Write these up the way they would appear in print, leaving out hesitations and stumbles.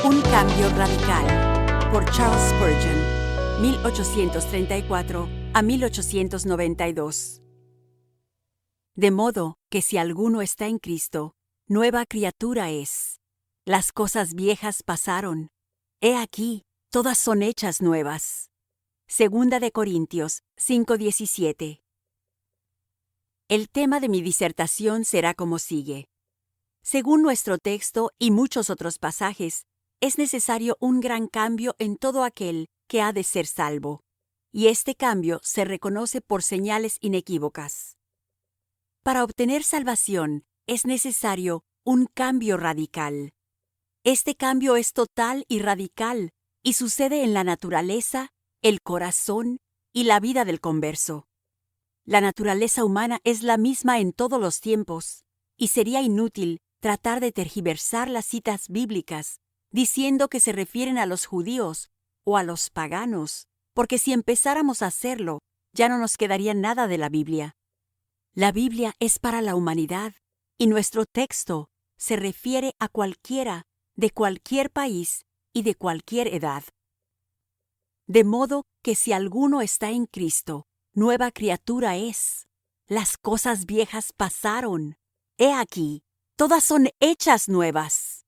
Un cambio radical, por Charles Spurgeon, 1834 a 1892. De modo que si alguno está en Cristo, nueva criatura es. Las cosas viejas pasaron. He aquí, todas son hechas nuevas. Segunda de Corintios 5:17. El tema de mi disertación será como sigue. Según nuestro texto y muchos otros pasajes, es necesario un gran cambio en todo aquel que ha de ser salvo, y este cambio se reconoce por señales inequívocas. Para obtener salvación es necesario un cambio radical. Este cambio es total y radical y sucede en la naturaleza, el corazón y la vida del converso. La naturaleza humana es la misma en todos los tiempos, y sería inútil tratar de tergiversar las citas bíblicas diciendo que se refieren a los judíos o a los paganos, porque si empezáramos a hacerlo, ya no nos quedaría nada de la Biblia. La Biblia es para la humanidad, y nuestro texto se refiere a cualquiera, de cualquier país y de cualquier edad. De modo que si alguno está en Cristo, nueva criatura es. Las cosas viejas pasaron. He aquí, todas son hechas nuevas.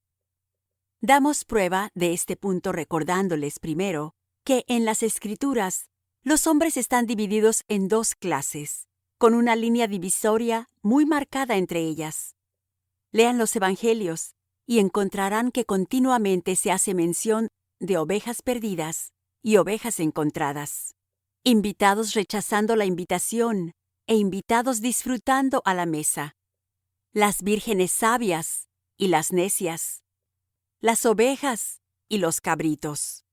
Damos prueba de este punto recordándoles primero que en las Escrituras los hombres están divididos en dos clases, con una línea divisoria muy marcada entre ellas. Lean los Evangelios y encontrarán que continuamente se hace mención de ovejas perdidas y ovejas encontradas, invitados rechazando la invitación e invitados disfrutando a la mesa, las vírgenes sabias y las necias, las ovejas y los cabritos.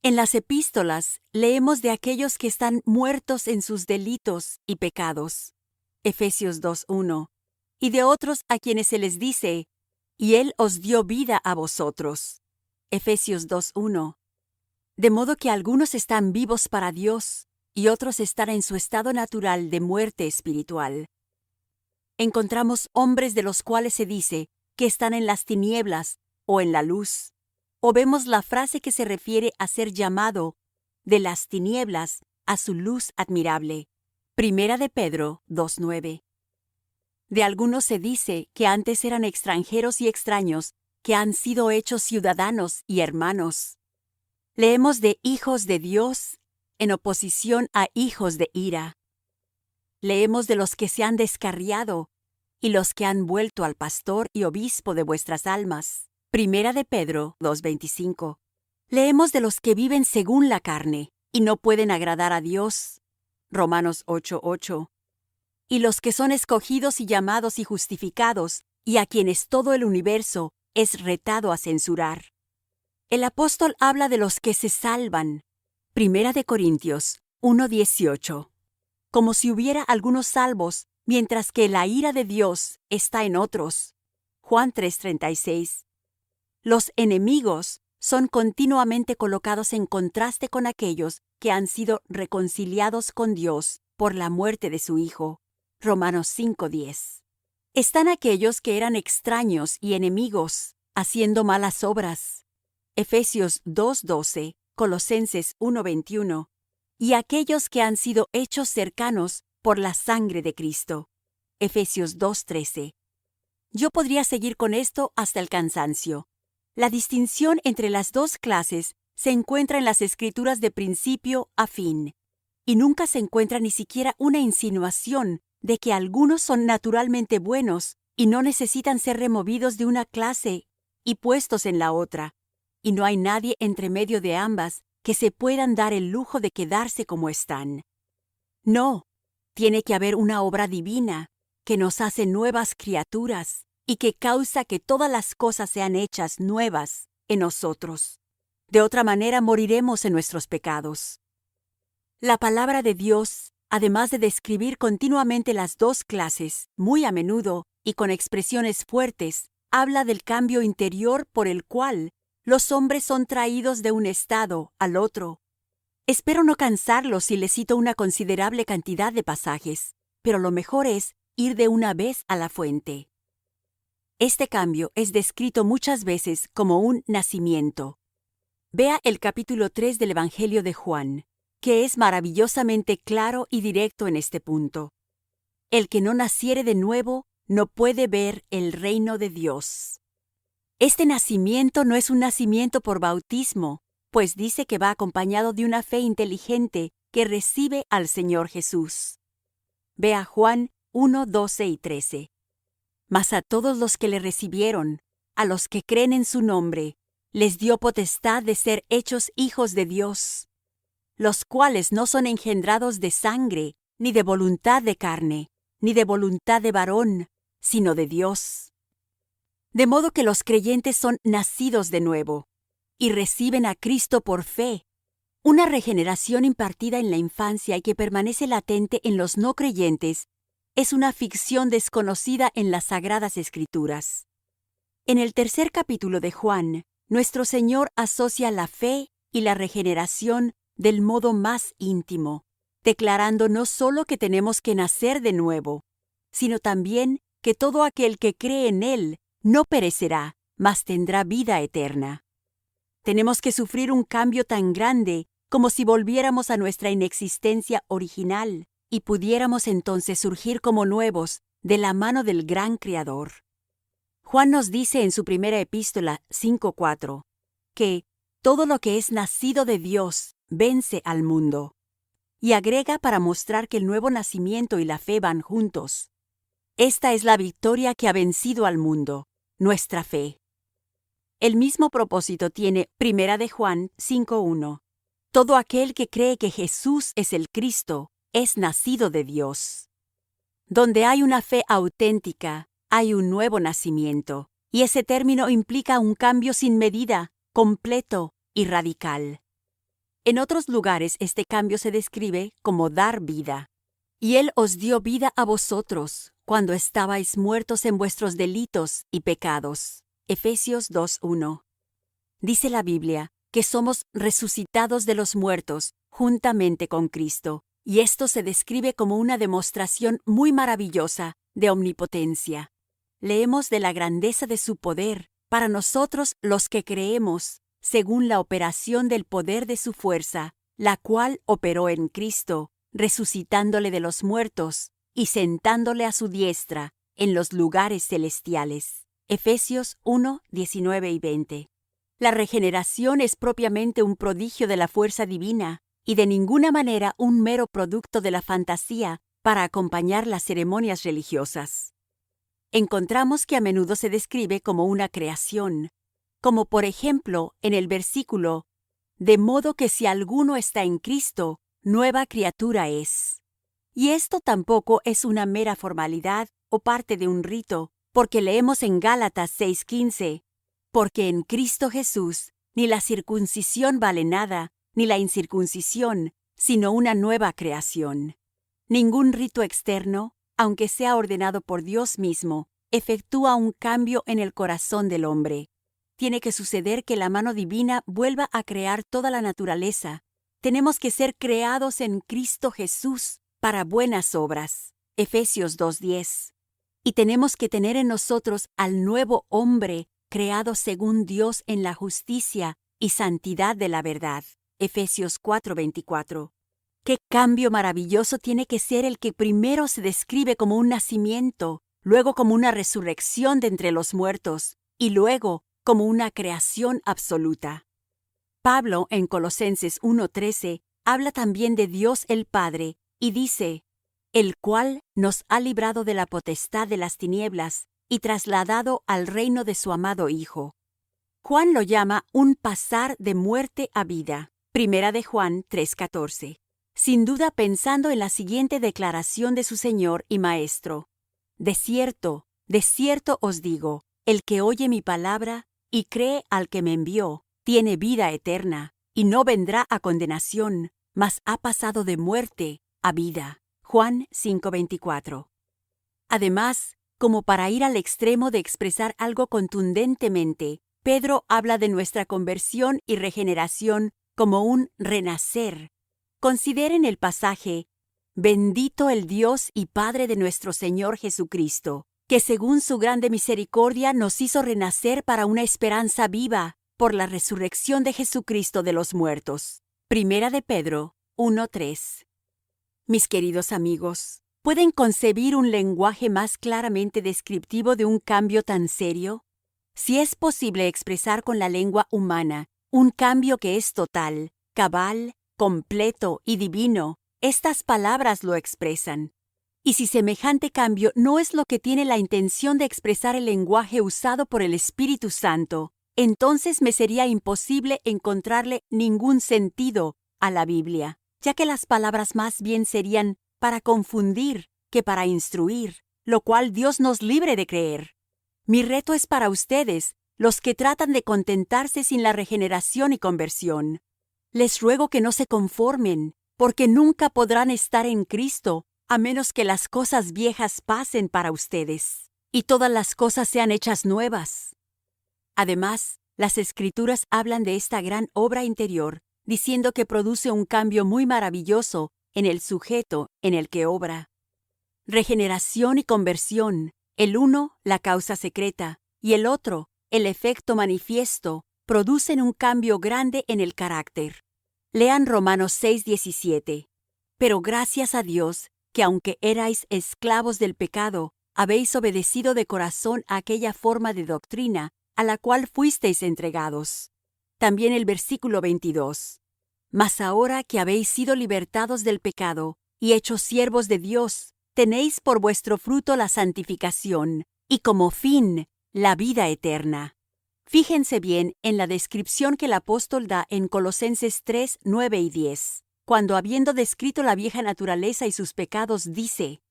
En las epístolas leemos de aquellos que están muertos en sus delitos y pecados, Efesios 2:1, y de otros a quienes se les dice, y Él os dio vida a vosotros, Efesios 2:1. De modo que algunos están vivos para Dios y otros están en su estado natural de muerte espiritual. Encontramos hombres de los cuales se dice que están en las tinieblas o en la luz, o vemos la frase que se refiere a ser llamado de las tinieblas a su luz admirable. Primera de Pedro 2:9. De algunos se dice que antes eran extranjeros y extraños, que han sido hechos ciudadanos y hermanos. Leemos de hijos de Dios en oposición a hijos de ira. Leemos de los que se han descarriado y los que han vuelto al pastor y obispo de vuestras almas. Primera de Pedro 2:25. Leemos de los que viven según la carne y no pueden agradar a Dios. Romanos 8:8. Y los que son escogidos y llamados y justificados, y a quienes todo el universo es retado a censurar. El apóstol habla de los que se salvan. Primera de Corintios 1:18. Como si hubiera algunos salvos, mientras que la ira de Dios está en otros. Juan 3:36. Los enemigos son continuamente colocados en contraste con aquellos que han sido reconciliados con Dios por la muerte de su Hijo. Romanos 5:10. Están aquellos que eran extraños y enemigos, haciendo malas obras. Efesios 2:12, Colosenses 1:21. Y aquellos que han sido hechos cercanos por la sangre de Cristo. Efesios 2:13. Yo podría seguir con esto hasta el cansancio. La distinción entre las dos clases se encuentra en las Escrituras de principio a fin, y nunca se encuentra ni siquiera una insinuación de que algunos son naturalmente buenos y no necesitan ser removidos de una clase y puestos en la otra, y no hay nadie entre medio de ambas que se puedan dar el lujo de quedarse como están. No, tiene que haber una obra divina que nos hace nuevas criaturas y que causa que todas las cosas sean hechas nuevas en nosotros. De otra manera moriremos en nuestros pecados. La palabra de Dios, además de describir continuamente las dos clases, muy a menudo y con expresiones fuertes, habla del cambio interior por el cual los hombres son traídos de un estado al otro. Espero no cansarlos si les cito una considerable cantidad de pasajes, pero lo mejor es ir de una vez a la fuente. Este cambio es descrito muchas veces como un nacimiento. Vea el capítulo 3 del Evangelio de Juan, que es maravillosamente claro y directo en este punto. El que no naciere de nuevo no puede ver el reino de Dios. Este nacimiento no es un nacimiento por bautismo, pues dice que va acompañado de una fe inteligente que recibe al Señor Jesús. Vea Juan 1, 12 y 13. Mas a todos los que le recibieron, a los que creen en su nombre, les dio potestad de ser hechos hijos de Dios, los cuales no son engendrados de sangre, ni de voluntad de carne, ni de voluntad de varón, sino de Dios. De modo que los creyentes son nacidos de nuevo, y reciben a Cristo por fe. Una regeneración impartida en la infancia y que permanece latente en los no creyentes es una ficción desconocida en las Sagradas Escrituras. En el tercer capítulo de Juan, nuestro Señor asocia la fe y la regeneración del modo más íntimo, declarando no solo que tenemos que nacer de nuevo, sino también que todo aquel que cree en Él no perecerá, mas tendrá vida eterna. Tenemos que sufrir un cambio tan grande como si volviéramos a nuestra inexistencia original y pudiéramos entonces surgir como nuevos de la mano del gran Creador. Juan nos dice en su primera epístola 5:4 que todo lo que es nacido de Dios vence al mundo. Y agrega para mostrar que el nuevo nacimiento y la fe van juntos. Esta es la victoria que ha vencido al mundo, nuestra fe. El mismo propósito tiene Primera de Juan 5:1. Todo aquel que cree que Jesús es el Cristo es nacido de Dios. Donde hay una fe auténtica, hay un nuevo nacimiento, y ese término implica un cambio sin medida, completo y radical. En otros lugares este cambio se describe como dar vida. Y Él os dio vida a vosotros, cuando estabais muertos en vuestros delitos y pecados. Efesios 2:1. Dice la Biblia que somos resucitados de los muertos juntamente con Cristo, y esto se describe como una demostración muy maravillosa de omnipotencia. Leemos de la grandeza de su poder para nosotros los que creemos, según la operación del poder de su fuerza, la cual operó en Cristo, resucitándole de los muertos y sentándole a su diestra en los lugares celestiales. Efesios 1, 19 y 20. La regeneración es propiamente un prodigio de la fuerza divina y de ninguna manera un mero producto de la fantasía para acompañar las ceremonias religiosas. Encontramos que a menudo se describe como una creación, como por ejemplo en el versículo, de modo que si alguno está en Cristo, nueva criatura es. Y esto tampoco es una mera formalidad o parte de un rito, porque leemos en Gálatas 6:15, porque en Cristo Jesús ni la circuncisión vale nada, ni la incircuncisión, sino una nueva creación. Ningún rito externo, aunque sea ordenado por Dios mismo, efectúa un cambio en el corazón del hombre. Tiene que suceder que la mano divina vuelva a crear toda la naturaleza. Tenemos que ser creados en Cristo Jesús para buenas obras. Efesios 2:10. Y tenemos que tener en nosotros al nuevo hombre, creado según Dios en la justicia y santidad de la verdad. Efesios 4:24. ¡Qué cambio maravilloso tiene que ser el que primero se describe como un nacimiento, luego como una resurrección de entre los muertos, y luego como una creación absoluta! Pablo, en Colosenses 1:13, habla también de Dios el Padre, y dice, el cual nos ha librado de la potestad de las tinieblas y trasladado al reino de su amado Hijo. Juan lo llama un pasar de muerte a vida. Primera de Juan 3:14. Sin duda pensando en la siguiente declaración de su Señor y Maestro. De cierto os digo, el que oye mi palabra y cree al que me envió, tiene vida eterna, y no vendrá a condenación, mas ha pasado de muerte a vida. Juan 5:24. Además, como para ir al extremo de expresar algo contundentemente, Pedro habla de nuestra conversión y regeneración como un renacer. Consideren el pasaje, bendito el Dios y Padre de nuestro Señor Jesucristo, que según su grande misericordia nos hizo renacer para una esperanza viva por la resurrección de Jesucristo de los muertos. Primera de Pedro 1:3. Mis queridos amigos, ¿pueden concebir un lenguaje más claramente descriptivo de un cambio tan serio? Si es posible expresar con la lengua humana un cambio que es total, cabal, completo y divino, estas palabras lo expresan. Y si semejante cambio no es lo que tiene la intención de expresar el lenguaje usado por el Espíritu Santo, entonces me sería imposible encontrarle ningún sentido a la Biblia, ya que las palabras más bien serían para confundir que para instruir, lo cual Dios nos libre de creer. Mi reto es para ustedes, los que tratan de contentarse sin la regeneración y conversión. Les ruego que no se conformen, porque nunca podrán estar en Cristo a menos que las cosas viejas pasen para ustedes y todas las cosas sean hechas nuevas. Además, las Escrituras hablan de esta gran obra interior, diciendo que produce un cambio muy maravilloso en el sujeto en el que obra. Regeneración y conversión, el uno la causa secreta y el otro el efecto manifiesto, producen un cambio grande en el carácter. Lean Romanos 6:17. Pero gracias a Dios, que aunque erais esclavos del pecado, habéis obedecido de corazón a aquella forma de doctrina a la cual fuisteis entregados. También el versículo 22. Mas ahora que habéis sido libertados del pecado y hechos siervos de Dios, tenéis por vuestro fruto la santificación y como fin la vida eterna. Fíjense bien en la descripción que el apóstol da en Colosenses 3:9 y 10. Cuando habiendo descrito la vieja naturaleza y sus pecados, dice: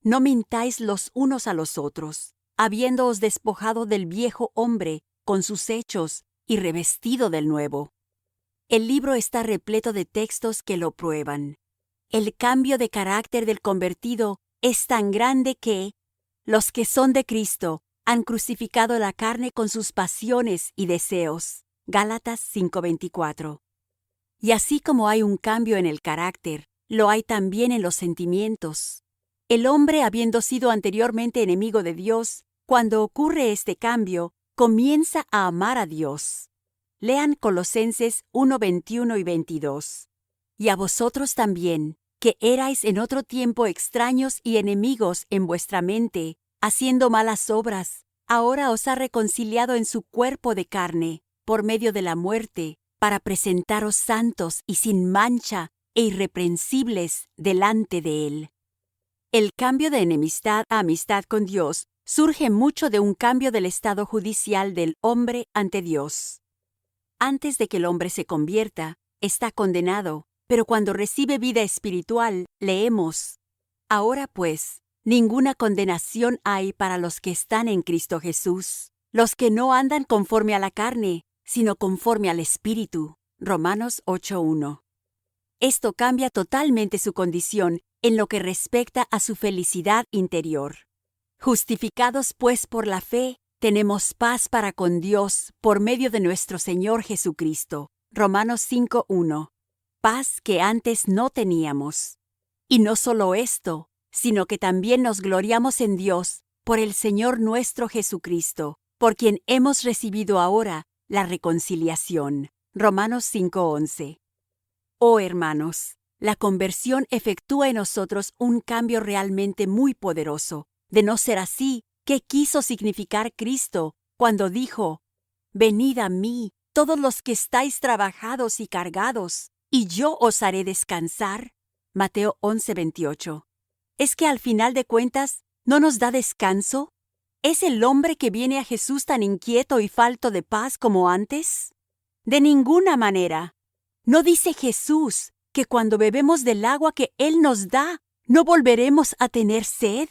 No mintáis los unos a los otros, habiéndoos despojado del viejo hombre con sus hechos y revestido del nuevo. El libro está repleto de textos que lo prueban. El cambio de carácter del convertido es tan grande que los que son de Cristo han crucificado la carne con sus pasiones y deseos. Gálatas 5:24. Y así como hay un cambio en el carácter, lo hay también en los sentimientos. El hombre, habiendo sido anteriormente enemigo de Dios, cuando ocurre este cambio, comienza a amar a Dios. Lean Colosenses 1:21 y 22. Y a vosotros también, que erais en otro tiempo extraños y enemigos en vuestra mente, haciendo malas obras, ahora os ha reconciliado en su cuerpo de carne, por medio de la muerte, para presentaros santos y sin mancha e irreprensibles delante de Él. El cambio de enemistad a amistad con Dios surge mucho de un cambio del estado judicial del hombre ante Dios. Antes de que el hombre se convierta, está condenado, pero cuando recibe vida espiritual, leemos: Ahora pues, ninguna condenación hay para los que están en Cristo Jesús, los que no andan conforme a la carne, sino conforme al Espíritu. Romanos 8:1. Esto cambia totalmente su condición en lo que respecta a su felicidad interior. Justificados pues por la fe, tenemos paz para con Dios por medio de nuestro Señor Jesucristo. Romanos 5:1. Paz que antes no teníamos. Y no solo esto, sino que también nos gloriamos en Dios por el Señor nuestro Jesucristo, por quien hemos recibido ahora la reconciliación. Romanos 5:11. Oh hermanos, la conversión efectúa en nosotros un cambio realmente muy poderoso. De no ser así, ¿qué quiso significar Cristo cuando dijo: Venid a mí, todos los que estáis trabajados y cargados, y yo os haré descansar? Mateo 11:28. ¿Es que al final de cuentas no nos da descanso? ¿Es el hombre que viene a Jesús tan inquieto y falto de paz como antes? De ninguna manera. ¿No dice Jesús que cuando bebemos del agua que Él nos da, no volveremos a tener sed?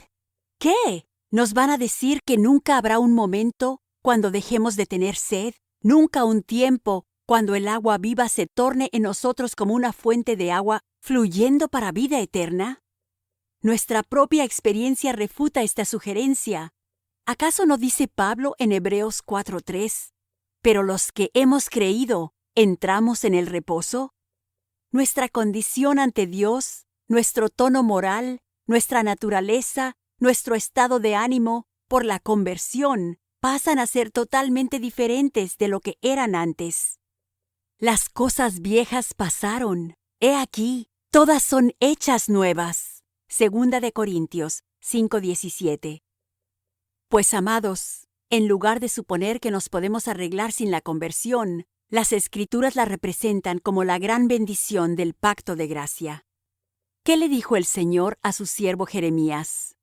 ¿Qué? ¿Nos van a decir que nunca habrá un momento cuando dejemos de tener sed? ¿Nunca un tiempo cuando el agua viva se torne en nosotros como una fuente de agua fluyendo para vida eterna? Nuestra propia experiencia refuta esta sugerencia. ¿Acaso no dice Pablo en Hebreos 4:3? Pero los que hemos creído, ¿entramos en el reposo? Nuestra condición ante Dios, nuestro tono moral, nuestra naturaleza, nuestro estado de ánimo, por la conversión, pasan a ser totalmente diferentes de lo que eran antes. Las cosas viejas pasaron. He aquí, todas son hechas nuevas. Segunda de Corintios 5:17. Pues, amados, en lugar de suponer que nos podemos arreglar sin la conversión, las Escrituras la representan como la gran bendición del pacto de gracia. ¿Qué le dijo el Señor a su siervo Jeremías?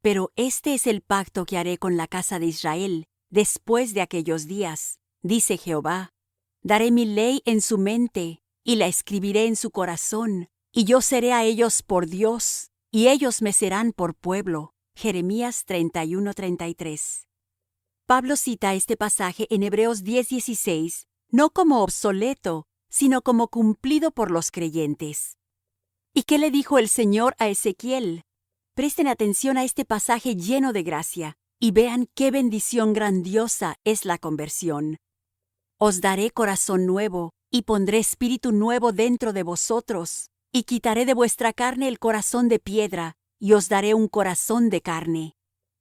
Pero este es el pacto que haré con la casa de Israel después de aquellos días, dice Jehová. Daré mi ley en su mente, y la escribiré en su corazón, y yo seré a ellos por Dios, y ellos me serán por pueblo. Jeremías 31:33. Pablo cita este pasaje en Hebreos 10:16, no como obsoleto, sino como cumplido por los creyentes. ¿Y qué le dijo el Señor a Ezequiel? Presten atención a este pasaje lleno de gracia, y vean qué bendición grandiosa es la conversión. Os daré corazón nuevo, y pondré espíritu nuevo dentro de vosotros, y quitaré de vuestra carne el corazón de piedra, y os daré un corazón de carne.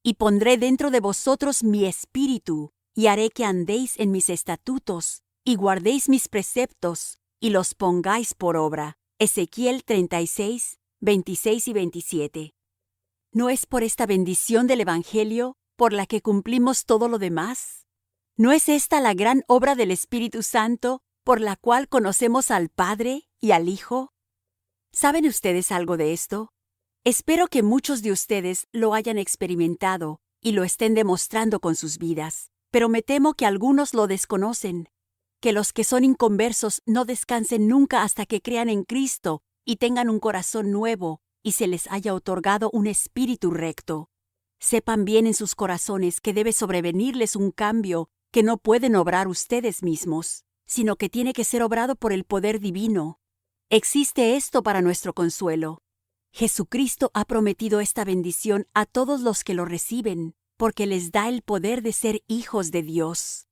Y pondré dentro de vosotros mi espíritu, y haré que andéis en mis estatutos, y guardéis mis preceptos, y los pongáis por obra. Ezequiel 36, 26 y 27. ¿No es por esta bendición del Evangelio por la que cumplimos todo lo demás? ¿No es esta la gran obra del Espíritu Santo por la cual conocemos al Padre y al Hijo? ¿Saben ustedes algo de esto? Espero que muchos de ustedes lo hayan experimentado y lo estén demostrando con sus vidas, pero me temo que algunos lo desconocen. Que los que son inconversos no descansen nunca hasta que crean en Cristo y tengan un corazón nuevo y se les haya otorgado un espíritu recto. Sepan bien en sus corazones que debe sobrevenirles un cambio que no pueden obrar ustedes mismos, sino que tiene que ser obrado por el poder divino. Existe esto para nuestro consuelo. Jesucristo ha prometido esta bendición a todos los que lo reciben, porque les da el poder de ser hijos de Dios.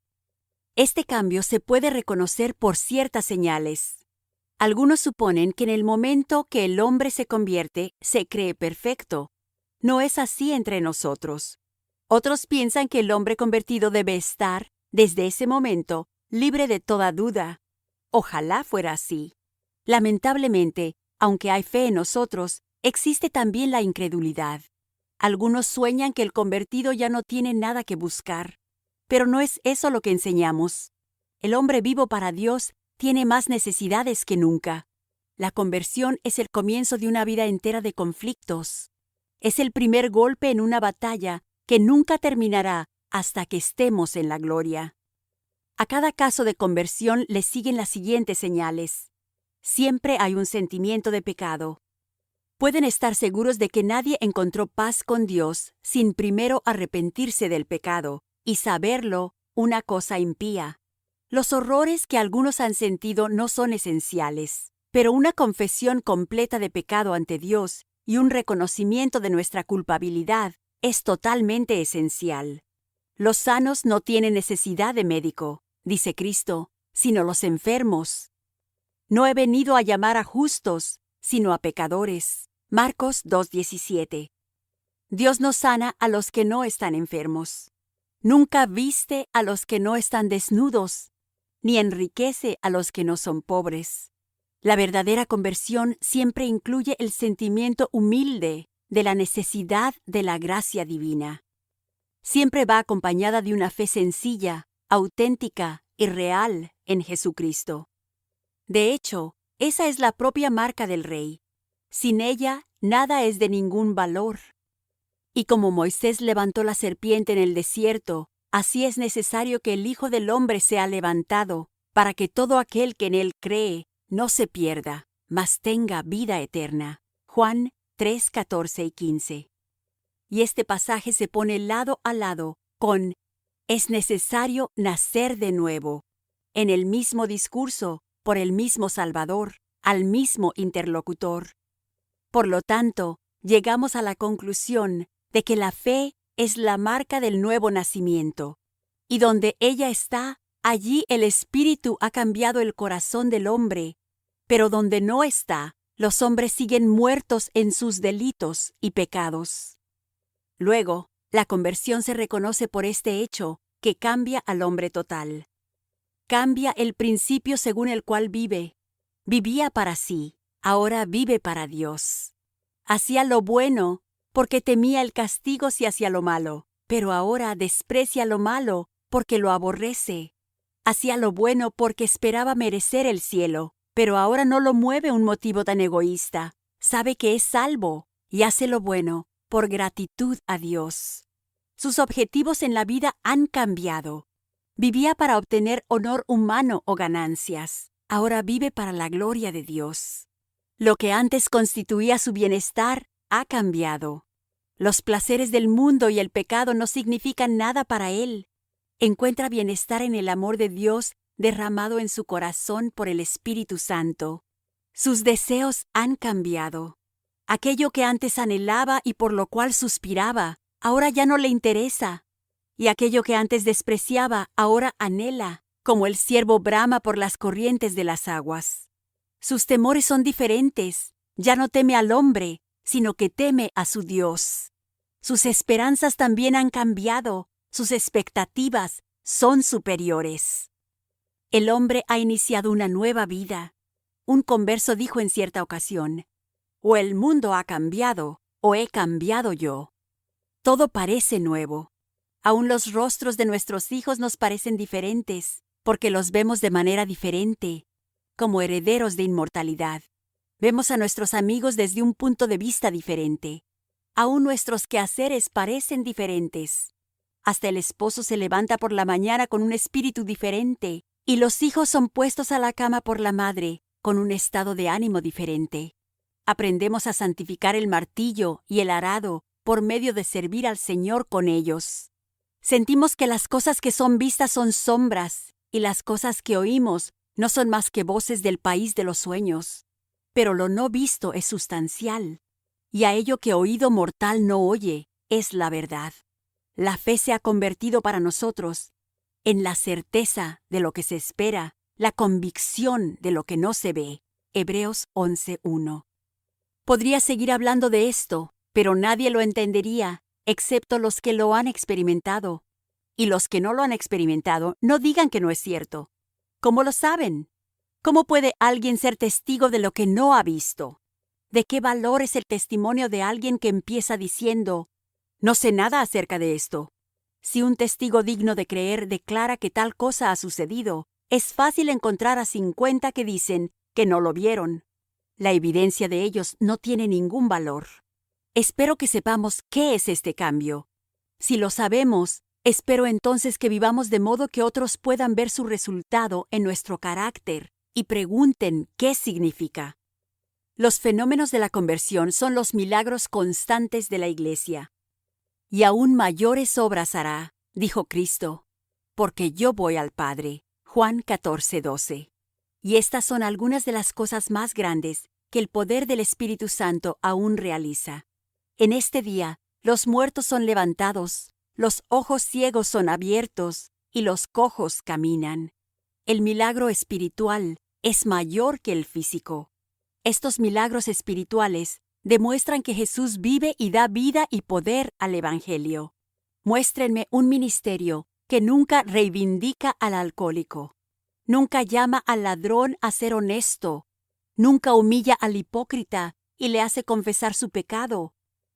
Este cambio se puede reconocer por ciertas señales. Algunos suponen que en el momento que el hombre se convierte, se cree perfecto. No es así entre nosotros. Otros piensan que el hombre convertido debe estar, desde ese momento, libre de toda duda. Ojalá fuera así. Lamentablemente, aunque hay fe en nosotros, existe también la incredulidad. Algunos sueñan que el convertido ya no tiene nada que buscar. Pero no es eso lo que enseñamos. El hombre vivo para Dios tiene más necesidades que nunca. La conversión es el comienzo de una vida entera de conflictos. Es el primer golpe en una batalla que nunca terminará hasta que estemos en la gloria. A cada caso de conversión le siguen las siguientes señales. Siempre hay un sentimiento de pecado. Pueden estar seguros de que nadie encontró paz con Dios sin primero arrepentirse del pecado y saberlo, una cosa impía. Los horrores que algunos han sentido no son esenciales, pero una confesión completa de pecado ante Dios y un reconocimiento de nuestra culpabilidad es totalmente esencial. Los sanos no tienen necesidad de médico, dice Cristo, sino los enfermos. No he venido a llamar a justos, sino a pecadores. Marcos 2:17. Dios no sana a los que no están enfermos. Nunca viste a los que no están desnudos, ni enriquece a los que no son pobres. La verdadera conversión siempre incluye el sentimiento humilde de la necesidad de la gracia divina. Siempre va acompañada de una fe sencilla, auténtica y real en Jesucristo. De hecho, esa es la propia marca del Rey. Sin ella, nada es de ningún valor. Y como Moisés levantó la serpiente en el desierto, así es necesario que el Hijo del Hombre sea levantado, para que todo aquel que en él cree no se pierda, mas tenga vida eterna. Juan 3, 14 y 15. Y este pasaje se pone lado a lado con «es necesario nacer de nuevo», en el mismo discurso, por el mismo Salvador, al mismo interlocutor. Por lo tanto, llegamos a la conclusión de que la fe es la marca del nuevo nacimiento, y donde ella está, allí el Espíritu ha cambiado el corazón del hombre, pero donde no está, los hombres siguen muertos en sus delitos y pecados. Luego, La conversión se reconoce por este hecho, que cambia al hombre total. Cambia el principio según el cual vive. Vivía para sí, ahora vive para Dios. Hacía lo bueno, porque temía el castigo si hacía lo malo, pero ahora desprecia lo malo, porque lo aborrece. Hacía lo bueno porque esperaba merecer el cielo, pero ahora no lo mueve un motivo tan egoísta. Sabe que es salvo y hace lo bueno por gratitud a Dios. Sus objetivos en la vida han cambiado. Vivía para obtener honor humano o ganancias. Ahora vive para la gloria de Dios. Lo que antes constituía su bienestar ha cambiado. Los placeres del mundo y el pecado no significan nada para él. Encuentra bienestar en el amor de Dios derramado en su corazón por el Espíritu Santo. Sus deseos han cambiado. Aquello que antes anhelaba y por lo cual suspiraba, ahora ya no le interesa. Y aquello que antes despreciaba, ahora anhela, como el ciervo brama por las corrientes de las aguas. Sus temores son diferentes. Ya no teme al hombre, sino que teme a su Dios. Sus esperanzas también han cambiado. Sus expectativas son superiores. El hombre ha iniciado una nueva vida. Un converso dijo en cierta ocasión: o el mundo ha cambiado, o he cambiado yo. Todo parece nuevo. Aún los rostros de nuestros hijos nos parecen diferentes, porque los vemos de manera diferente, como herederos de inmortalidad. Vemos a nuestros amigos desde un punto de vista diferente. Aún nuestros quehaceres parecen diferentes. Hasta el esposo se levanta por la mañana con un espíritu diferente, y los hijos son puestos a la cama por la madre con un estado de ánimo diferente. Aprendemos a santificar el martillo y el arado por medio de servir al Señor con ellos. Sentimos que las cosas que son vistas son sombras, y las cosas que oímos no son más que voces del país de los sueños. Pero lo no visto es sustancial, y a ello que oído mortal no oye, es la verdad. La fe se ha convertido para nosotros en la certeza de lo que se espera, la convicción de lo que no se ve. Hebreos 11:1. Podría seguir hablando de esto, pero nadie lo entendería, excepto los que lo han experimentado. Y los que no lo han experimentado, no digan que no es cierto. ¿Cómo lo saben? ¿Cómo puede alguien ser testigo de lo que no ha visto? ¿De qué valor es el testimonio de alguien que empieza diciendo: no sé nada acerca de esto? Si un testigo digno de creer declara que tal cosa ha sucedido, es fácil encontrar a 50 que dicen que no lo vieron. La evidencia de ellos no tiene ningún valor. Espero que sepamos qué es este cambio. Si lo sabemos, espero entonces que vivamos de modo que otros puedan ver su resultado en nuestro carácter y pregunten qué significa. Los fenómenos de la conversión son los milagros constantes de la Iglesia. Y aún mayores obras hará, dijo Cristo, porque yo voy al Padre. Juan 14:12. Y estas son algunas de las cosas más grandes que el poder del Espíritu Santo aún realiza. En este día, los muertos son levantados, los ojos ciegos son abiertos y los cojos caminan. El milagro espiritual es mayor que el físico. Estos milagros espirituales demuestran que Jesús vive y da vida y poder al Evangelio. Muéstrenme un ministerio que nunca reivindica al alcohólico, nunca llama al ladrón a ser honesto, nunca humilla al hipócrita y le hace confesar su pecado.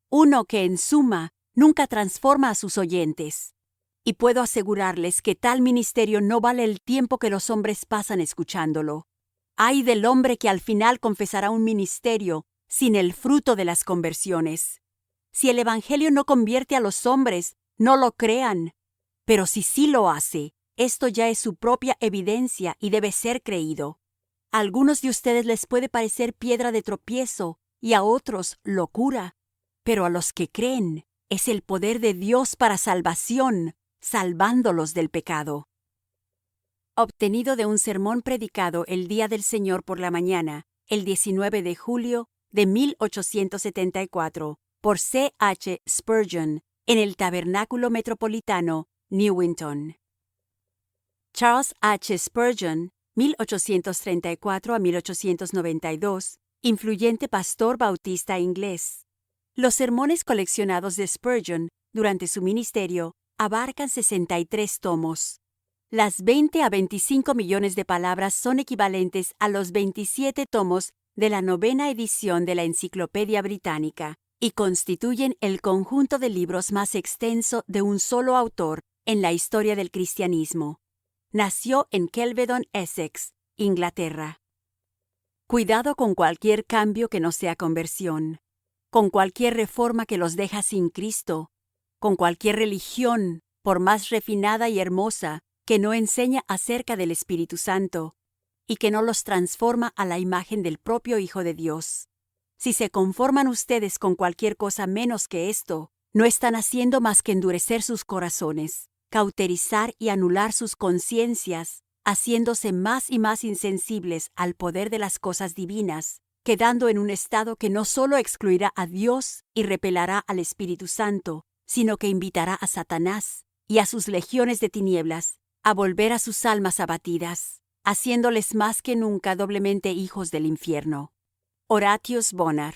Uno que, en suma, nunca transforma a sus oyentes. Y puedo asegurarles que tal ministerio no vale el tiempo que los hombres pasan escuchándolo. Ay del hombre que al final confesará un ministerio sin el fruto de las conversiones. Si el Evangelio no convierte a los hombres, no lo crean. Pero si sí lo hace, esto ya es su propia evidencia y debe ser creído. A algunos de ustedes les puede parecer piedra de tropiezo y a otros locura. Pero a los que creen, es el poder de Dios para salvación, salvándolos del pecado. Obtenido de un sermón predicado el día del Señor por la mañana, el 19 de julio de 1874, por C. H. Spurgeon, en el Tabernáculo Metropolitano, Newington. Charles H. Spurgeon, 1834 a 1892, influyente pastor bautista inglés. Los sermones coleccionados de Spurgeon durante su ministerio, abarcan 63 tomos. Las 20 a 25 millones de palabras son equivalentes a los 27 tomos de la novena edición de la Enciclopedia Británica y constituyen el conjunto de libros más extenso de un solo autor en la historia del cristianismo. Nació en Kelvedon, Essex, Inglaterra. Cuidado con cualquier cambio que no sea conversión, con cualquier reforma que los deja sin Cristo, con cualquier religión, por más refinada y hermosa, que no enseña acerca del Espíritu Santo y que no los transforma a la imagen del propio Hijo de Dios. Si se conforman ustedes con cualquier cosa menos que esto, no están haciendo más que endurecer sus corazones, cauterizar y anular sus conciencias, haciéndose más y más insensibles al poder de las cosas divinas, quedando en un estado que no solo excluirá a Dios y repelará al Espíritu Santo, sino que invitará a Satanás y a sus legiones de tinieblas a volver a sus almas abatidas, haciéndoles más que nunca doblemente hijos del infierno. Horatius Bonar.